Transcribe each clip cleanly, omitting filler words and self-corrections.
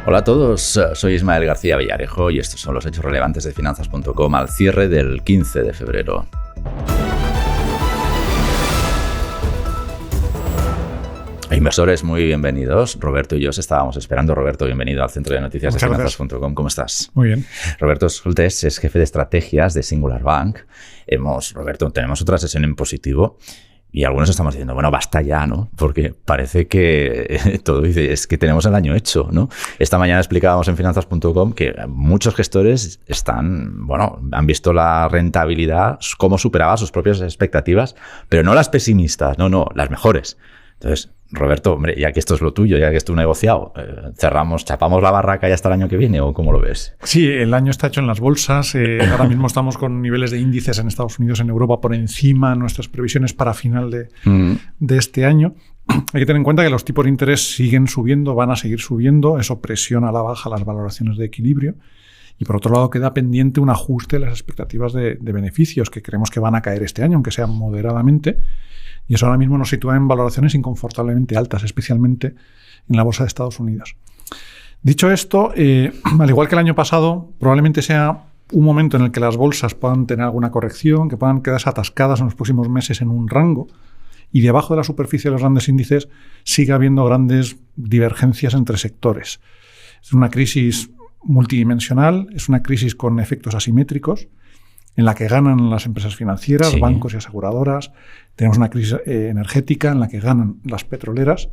Hola a todos, soy Ismael García Villarejo y estos son los hechos relevantes de Finanzas.com al cierre del 15 de febrero. Inversores, muy bienvenidos. Roberto y yo os estábamos esperando. Roberto, bienvenido al Centro de Noticias de Finanzas.com. ¿Cómo estás? Muy bien. Roberto Soltés es jefe de estrategias de Singular Bank. Roberto, tenemos otra sesión en positivo y algunos estamos diciendo, bueno, basta ya, ¿no? Porque parece que todo dice, es que tenemos el año hecho, ¿no? Esta mañana explicábamos en Finanzas.com que muchos gestores han visto la rentabilidad, cómo superaba sus propias expectativas, pero no las pesimistas, no, las mejores. Entonces, Roberto, hombre, ya que esto es lo tuyo, ya que es tu negociado, chapamos la barraca ya hasta el año que viene, ¿o cómo lo ves? Sí, el año está hecho en las bolsas. Ahora mismo estamos con niveles de índices en Estados Unidos, en Europa, por encima de nuestras previsiones para final de este año. Hay que tener en cuenta que los tipos de interés siguen subiendo, van a seguir subiendo. Eso presiona a la baja las valoraciones de equilibrio. Y por otro lado, queda pendiente un ajuste de las expectativas de beneficios que creemos que van a caer este año, aunque sea moderadamente. Y eso ahora mismo nos sitúa en valoraciones inconfortablemente altas, especialmente en la bolsa de Estados Unidos. Dicho esto, al igual que el año pasado, probablemente sea un momento en el que las bolsas puedan tener alguna corrección, que puedan quedarse atascadas en los próximos meses en un rango, y debajo de la superficie de los grandes índices siga habiendo grandes divergencias entre sectores. Es una crisis multidimensional, es una crisis con efectos asimétricos, en la que ganan las empresas financieras, sí, bancos y aseguradoras. Tenemos una crisis energética en la que ganan las petroleras.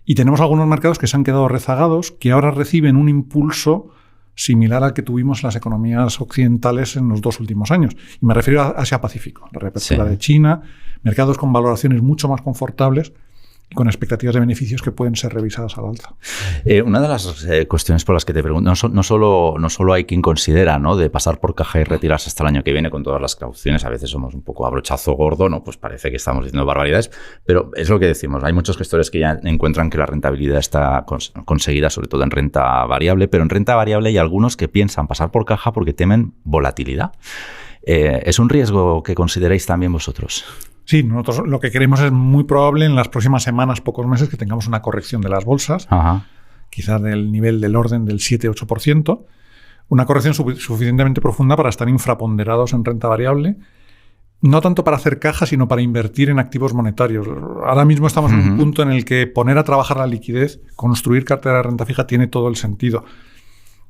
Y tenemos algunos mercados que se han quedado rezagados, que ahora reciben un impulso similar al que tuvimos en las economías occidentales en los 2 últimos años. Y me refiero a Asia-Pacífico, la reapertura de China, mercados con valoraciones mucho más confortables y con expectativas de beneficios que pueden ser revisadas al alza. Una de las cuestiones por las que te pregunto, no solo hay quien considera, ¿no?, de pasar por caja y retirarse hasta el año que viene con todas las cauciones. A veces somos un poco a brochazo gordo, ¿no? Pues parece que estamos diciendo barbaridades, pero es lo que decimos. Hay muchos gestores que ya encuentran que la rentabilidad está conseguida, sobre todo en renta variable, pero en renta variable hay algunos que piensan pasar por caja porque temen volatilidad. ¿Es un riesgo que consideráis también vosotros? Sí, nosotros lo que queremos es muy probable en las próximas semanas, pocos meses, que tengamos una corrección de las bolsas, quizás del nivel del orden del 7-8%, una corrección suficientemente profunda para estar infraponderados en renta variable, no tanto para hacer caja, sino para invertir en activos monetarios. Ahora mismo estamos en un punto en el que poner a trabajar la liquidez, construir cartera de renta fija tiene todo el sentido.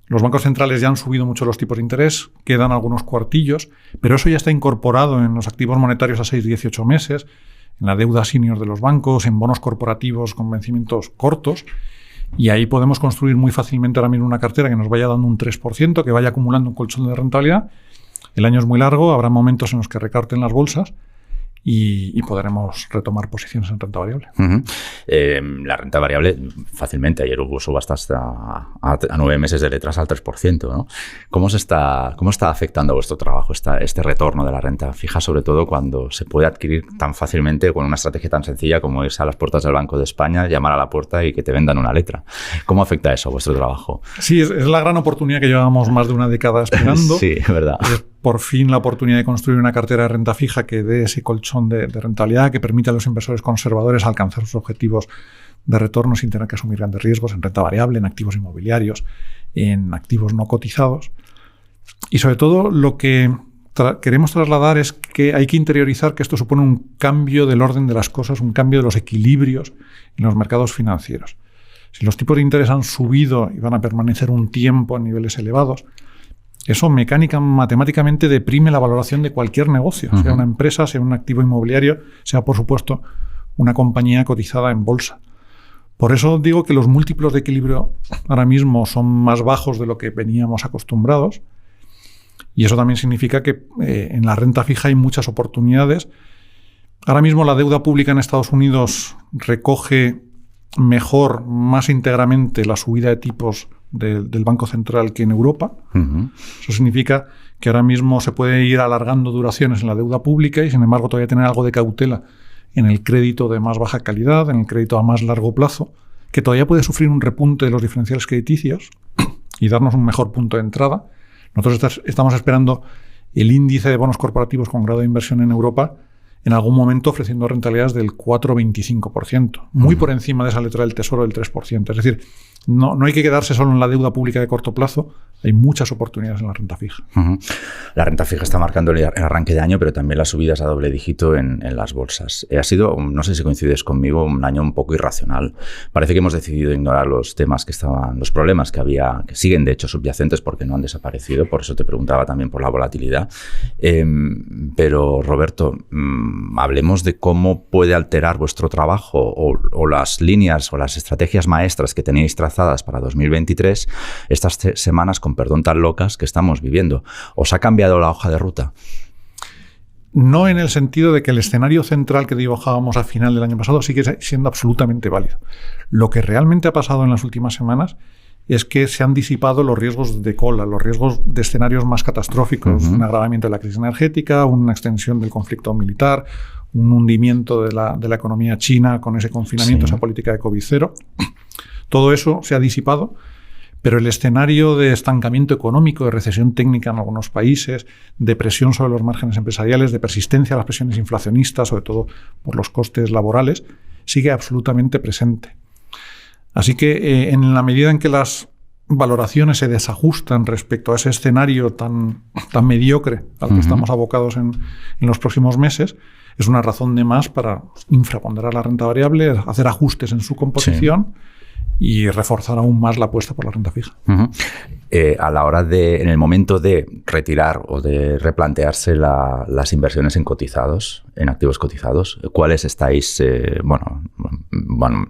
Los bancos centrales ya han subido mucho los tipos de interés, quedan algunos cuartillos, pero eso ya está incorporado en los activos monetarios a 6-18 meses, en la deuda senior de los bancos, en bonos corporativos con vencimientos cortos, y ahí podemos construir muy fácilmente ahora mismo una cartera que nos vaya dando un 3%, que vaya acumulando un colchón de rentabilidad. El año es muy largo, habrá momentos en los que recorten las bolsas, y podremos retomar posiciones en renta variable. La renta variable, fácilmente, ayer hubo subastas a 9 meses de letras al 3%, ¿no? ¿Cómo está afectando a vuestro trabajo este retorno de la renta fija, sobre todo cuando se puede adquirir tan fácilmente con una estrategia tan sencilla como es a las puertas del Banco de España, llamar a la puerta y que te vendan una letra? ¿Cómo afecta eso a vuestro trabajo? Sí, es la gran oportunidad que llevamos más de una década esperando. Sí, es verdad. Es por fin la oportunidad de construir una cartera de renta fija que dé ese colchón de rentabilidad, que permita a los inversores conservadores alcanzar sus objetivos de retorno sin tener que asumir grandes riesgos en renta variable, en activos inmobiliarios, en activos no cotizados. Y sobre todo lo que queremos trasladar es que hay que interiorizar que esto supone un cambio del orden de las cosas, un cambio de los equilibrios en los mercados financieros. Si los tipos de interés han subido y van a permanecer un tiempo a niveles elevados, eso matemáticamente deprime la valoración de cualquier negocio, sea una empresa, sea un activo inmobiliario, sea, por supuesto, una compañía cotizada en bolsa. Por eso digo que los múltiplos de equilibrio ahora mismo son más bajos de lo que veníamos acostumbrados, y eso también significa que en la renta fija hay muchas oportunidades. Ahora mismo la deuda pública en Estados Unidos recoge mejor, más íntegramente la subida de tipos del Banco Central que en Europa. Eso significa que ahora mismo se puede ir alargando duraciones en la deuda pública y, sin embargo, todavía tener algo de cautela en el crédito de más baja calidad, en el crédito a más largo plazo, que todavía puede sufrir un repunte de los diferenciales crediticios y darnos un mejor punto de entrada. Nosotros estamos esperando el índice de bonos corporativos con grado de inversión en Europa en algún momento ofreciendo rentabilidades del 4,25%, muy por encima de esa letra del Tesoro del 3%. Es decir, no hay que quedarse solo en la deuda pública de corto plazo. Hay muchas oportunidades en la renta fija. La renta fija está marcando el arranque de año, pero también las subidas a doble dígito en las bolsas. Ha sido, no sé si coincides conmigo, un año un poco irracional. Parece que hemos decidido ignorar los temas los problemas que había, que siguen de hecho subyacentes porque no han desaparecido. Por eso te preguntaba también por la volatilidad. Pero Roberto, hablemos de cómo puede alterar vuestro trabajo o las líneas o las estrategias maestras que teníais trazadas para 2023 estas semanas con perdón tan locas que estamos viviendo. ¿Os ha cambiado la hoja de ruta? No en el sentido de que el escenario central que dibujábamos a final del año pasado sigue siendo absolutamente válido. Lo que realmente ha pasado en las últimas semanas es que se han disipado los riesgos de cola, los riesgos de escenarios más catastróficos, un agravamiento de la crisis energética, una extensión del conflicto militar, un hundimiento de la economía china con ese confinamiento, esa política de COVID-0. Todo eso se ha disipado. Pero el escenario de estancamiento económico, de recesión técnica en algunos países, de presión sobre los márgenes empresariales, de persistencia de las presiones inflacionistas, sobre todo por los costes laborales, sigue absolutamente presente. Así que en la medida en que las valoraciones se desajustan respecto a ese escenario tan mediocre al que estamos abocados en los próximos meses, es una razón de más para infraponderar la renta variable, hacer ajustes en su composición y reforzar aún más la apuesta por la renta fija. A la hora en el momento de retirar o de replantearse las inversiones en cotizados, en activos cotizados, ¿cuáles estáis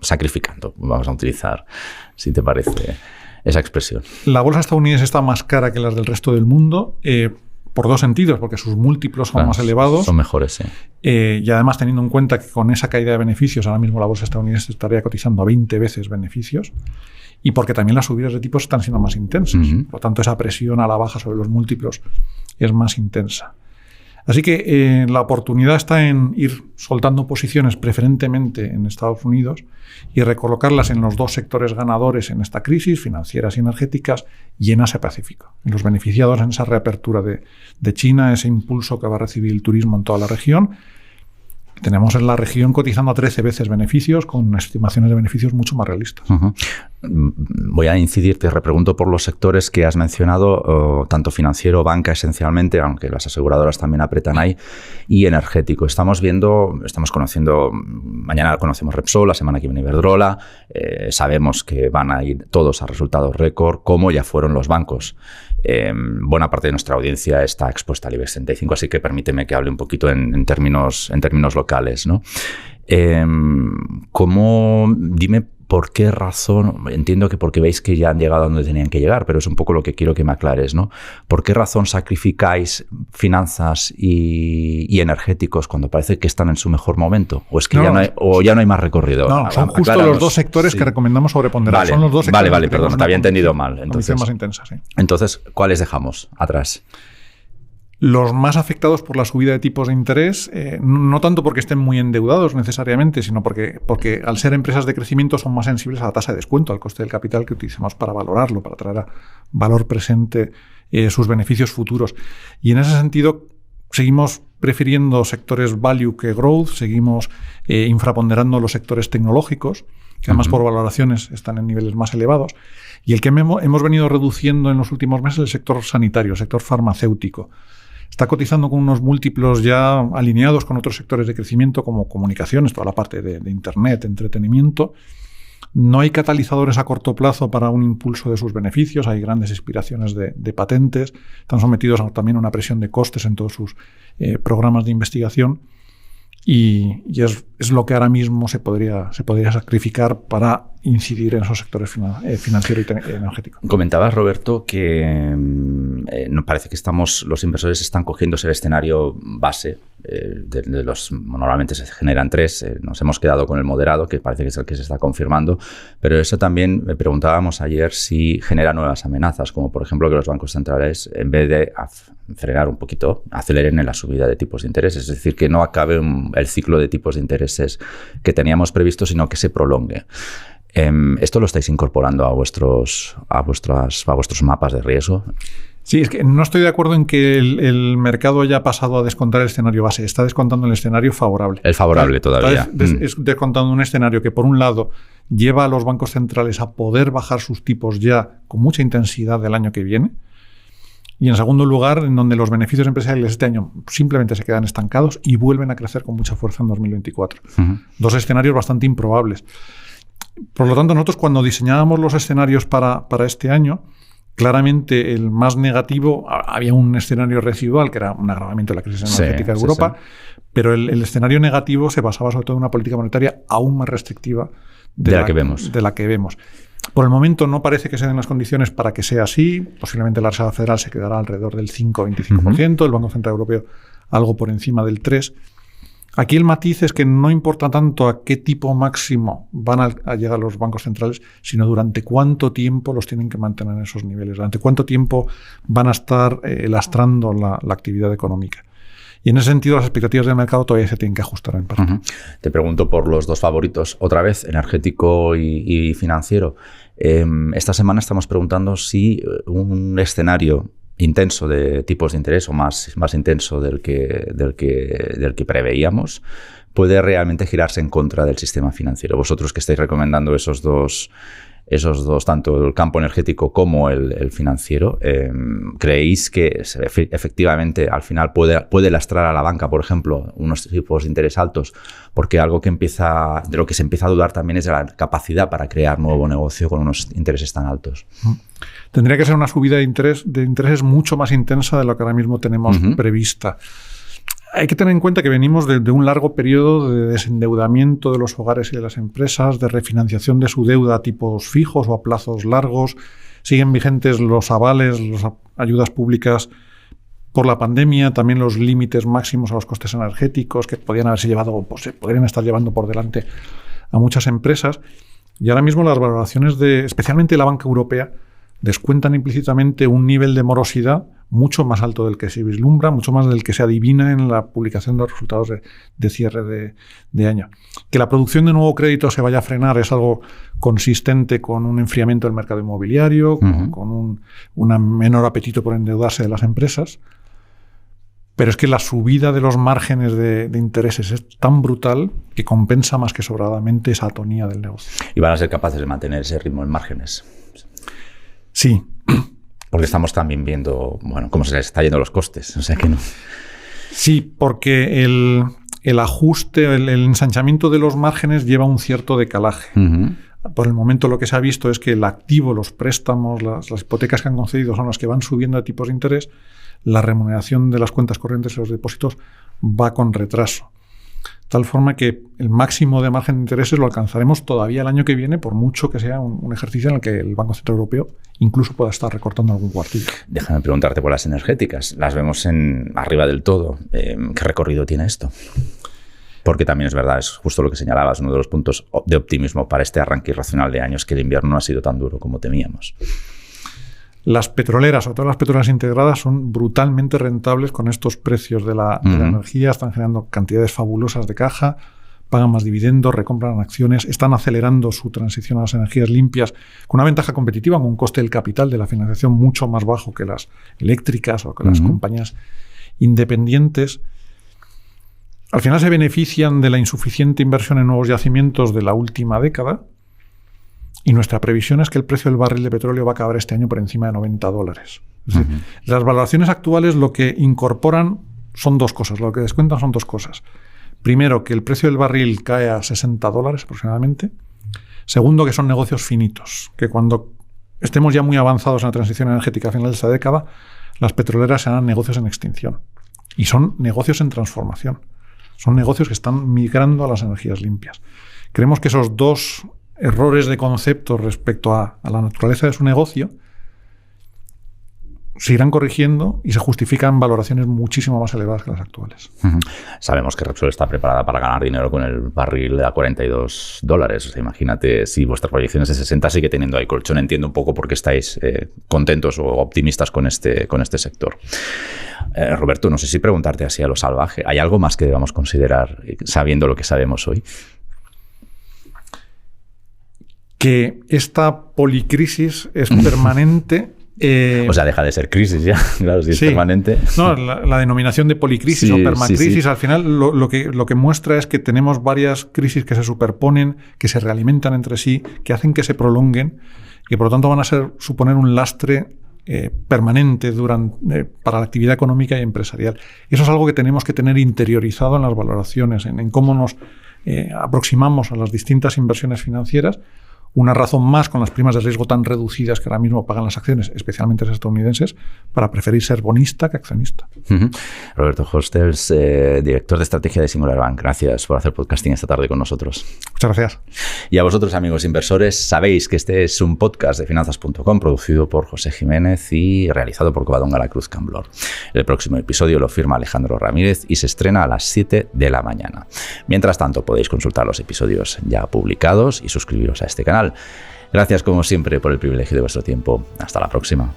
sacrificando? Vamos a utilizar, si te parece, esa expresión. La bolsa estadounidense está más cara que las del resto del mundo, por dos sentidos, porque sus múltiplos son más elevados. Son mejores, sí. Y además teniendo en cuenta que con esa caída de beneficios, ahora mismo la bolsa estadounidense estaría cotizando a 20 veces beneficios, y porque también las subidas de tipos están siendo más intensas. Por lo tanto, esa presión a la baja sobre los múltiplos es más intensa. Así que la oportunidad está en ir soltando posiciones preferentemente en Estados Unidos y recolocarlas en los dos sectores ganadores en esta crisis, financieras y energéticas, y en Asia-Pacífico, en los beneficiados en esa reapertura de China, ese impulso que va a recibir el turismo en toda la región. Tenemos en la región cotizando a 13 veces beneficios, con estimaciones de beneficios mucho más realistas. Voy a incidir, te repregunto por los sectores que has mencionado, tanto financiero, banca esencialmente, aunque las aseguradoras también apretan ahí, y energético. Estamos conociendo, mañana conocemos Repsol, la semana que viene Iberdrola, sabemos que van a ir todos a resultados récord, como ya fueron los bancos. Buena parte de nuestra audiencia está expuesta al IBEX 35, así que permíteme que hable un poquito en términos locales, ¿no? Dime por qué razón, entiendo que porque veis que ya han llegado a donde tenían que llegar, pero es un poco lo que quiero que me aclares, ¿no? ¿Por qué razón sacrificáis finanzas y energéticos cuando parece que están en su mejor momento? ¿O es que ya no hay más recorrido? No, son justo los dos sectores que recomendamos sobreponderar. Vale, son los dos sectores perdón, te había entendido mal. Entonces, más intensa, sí. Entonces, ¿cuáles dejamos atrás? Los más afectados por la subida de tipos de interés, no tanto porque estén muy endeudados necesariamente, sino porque al ser empresas de crecimiento son más sensibles a la tasa de descuento, al coste del capital que utilizamos para valorarlo, para traer a valor presente sus beneficios futuros. Y en ese sentido seguimos prefiriendo sectores value que growth, seguimos infraponderando los sectores tecnológicos, que además por valoraciones están en niveles más elevados. Y el que hemos venido reduciendo en los últimos meses es el sector sanitario, el sector farmacéutico. Está cotizando con unos múltiplos ya alineados con otros sectores de crecimiento como comunicaciones, toda la parte de Internet, entretenimiento. No hay catalizadores a corto plazo para un impulso de sus beneficios, hay grandes expiraciones de patentes, están sometidos también a una presión de costes en todos sus programas de investigación y es lo que ahora mismo se podría sacrificar para incidir en esos sectores financiero y energético. Comentabas, Roberto, que parece que los inversores están cogiéndose el escenario base de los, normalmente se generan tres, nos hemos quedado con el moderado, que parece que es el que se está confirmando, pero eso también me preguntábamos ayer si genera nuevas amenazas, como por ejemplo que los bancos centrales, en vez de frenar un poquito, aceleren en la subida de tipos de interés, es decir, que no acabe el ciclo de tipos de intereses que teníamos previsto, sino que se prolongue. ¿Esto lo estáis incorporando a vuestros mapas de riesgo? Sí, es que no estoy de acuerdo en que el mercado haya pasado a descontar el escenario base. Está descontando el escenario favorable. El favorable todavía. Es descontando un escenario que, por un lado, lleva a los bancos centrales a poder bajar sus tipos ya con mucha intensidad del año que viene. Y en segundo lugar, en donde los beneficios empresariales este año simplemente se quedan estancados y vuelven a crecer con mucha fuerza en 2024. Dos escenarios bastante improbables. Por lo tanto, nosotros cuando diseñábamos los escenarios para este año, claramente el más negativo, había un escenario residual que era un agravamiento de la crisis energética de Europa, pero el escenario negativo se basaba sobre todo en una política monetaria aún más restrictiva de la que vemos. Por el momento no parece que se den las condiciones para que sea así. Posiblemente la Reserva Federal se quedará alrededor del 5-25%, el Banco Central Europeo algo por encima del 3%. Aquí el matiz es que no importa tanto a qué tipo máximo van a llegar los bancos centrales, sino durante cuánto tiempo los tienen que mantener en esos niveles, durante cuánto tiempo van a estar lastrando la actividad económica. Y en ese sentido las expectativas del mercado todavía se tienen que ajustar en parte. Te pregunto por los dos favoritos, otra vez, energético y financiero. Esta semana estamos preguntando si un escenario intenso de tipos de interés o más intenso del que preveíamos puede realmente girarse en contra del sistema financiero. Vosotros que estáis recomendando esos dos, tanto el campo energético como el financiero, ¿creéis que efectivamente al final puede lastrar a la banca, por ejemplo, unos tipos de interés altos? Porque algo de lo que se empieza a dudar también es de la capacidad para crear nuevo negocio con unos intereses tan altos. Tendría que ser una subida de intereses mucho más intensa de lo que ahora mismo tenemos prevista. Hay que tener en cuenta que venimos de un largo periodo de desendeudamiento de los hogares y de las empresas, de refinanciación de su deuda a tipos fijos o a plazos largos. Siguen vigentes los avales, las ayudas públicas por la pandemia, también los límites máximos a los costes energéticos que podrían estar llevando por delante a muchas empresas. Y ahora mismo las valoraciones especialmente de la banca europea, descuentan implícitamente un nivel de morosidad mucho más alto del que se vislumbra, mucho más del que se adivina en la publicación de los resultados de cierre de año. Que la producción de nuevo crédito se vaya a frenar es algo consistente con un enfriamiento del mercado inmobiliario, con un menor apetito por endeudarse de las empresas. Pero es que la subida de los márgenes de intereses es tan brutal que compensa más que sobradamente esa atonía del negocio. ¿Y van a ser capaces de mantener ese ritmo en márgenes? Sí. Porque estamos también viendo, cómo se les está yendo los costes. O sea que no. Sí, porque el ajuste, el ensanchamiento de los márgenes lleva un cierto decalaje. Por el momento lo que se ha visto es que el activo, los préstamos, las hipotecas que han concedido son las que van subiendo de tipos de interés. La remuneración de las cuentas corrientes y los depósitos va con retraso. Tal forma que el máximo de margen de intereses lo alcanzaremos todavía el año que viene, por mucho que sea un ejercicio en el que el Banco Central Europeo incluso pueda estar recortando algún cuartillo. Déjame preguntarte por las energéticas. Las vemos arriba del todo. ¿Qué recorrido tiene esto? Porque también es verdad, es justo lo que señalabas, uno de los puntos de optimismo para este arranque irracional de años, que el invierno no ha sido tan duro como temíamos. Las petroleras, sobre todo las petroleras integradas, son brutalmente rentables con estos precios de la energía. Están generando cantidades fabulosas de caja, pagan más dividendos, recompran acciones, están acelerando su transición a las energías limpias con una ventaja competitiva, con un coste del capital de la financiación mucho más bajo que las eléctricas o que las compañías independientes. Al final se benefician de la insuficiente inversión en nuevos yacimientos de la última década. Y nuestra previsión es que el precio del barril de petróleo va a acabar este año por encima de $90. Es decir, las valoraciones actuales lo que incorporan son dos cosas, lo que descuentan son dos cosas. Primero, que el precio del barril cae a $60 aproximadamente. Segundo, que son negocios finitos, que cuando estemos ya muy avanzados en la transición energética a final de esta década, las petroleras serán negocios en extinción. Y son negocios en transformación. Son negocios que están migrando a las energías limpias. Creemos que esos dos errores de concepto respecto a la naturaleza de su negocio se irán corrigiendo y se justifican valoraciones muchísimo más elevadas que las actuales. Sabemos que Repsol está preparada para ganar dinero con el barril a $42. O sea, imagínate si vuestras proyecciones de 60 sigue teniendo ahí colchón. Entiendo un poco por qué estáis contentos o optimistas con este sector. Roberto, no sé si preguntarte así a lo salvaje. ¿Hay algo más que debamos considerar sabiendo lo que sabemos hoy? Que esta policrisis es permanente O sea, deja de ser crisis ya, claro, si es permanente. No, la denominación de policrisis o permacrisis, al final lo que muestra es que tenemos varias crisis que se superponen, que se realimentan entre sí, que hacen que se prolonguen y por lo tanto van a suponer un lastre permanente para la actividad económica y empresarial. Eso es algo que tenemos que tener interiorizado en las valoraciones, en cómo nos aproximamos a las distintas inversiones financieras. Una razón más con las primas de riesgo tan reducidas que ahora mismo pagan las acciones, especialmente las estadounidenses, para preferir ser bonista que accionista. Roberto Hostels, director de estrategia de Singular Bank. Gracias por hacer podcasting esta tarde con nosotros. Muchas gracias. Y a vosotros, amigos inversores, sabéis que este es un podcast de Finanzas.com producido por José Jiménez y realizado por Covadonga La Cruz Camblor. El próximo episodio lo firma Alejandro Ramírez y se estrena a las 7 de la mañana. Mientras tanto, podéis consultar los episodios ya publicados y suscribiros a este canal. Gracias, como siempre, por el privilegio de vuestro tiempo. Hasta la próxima.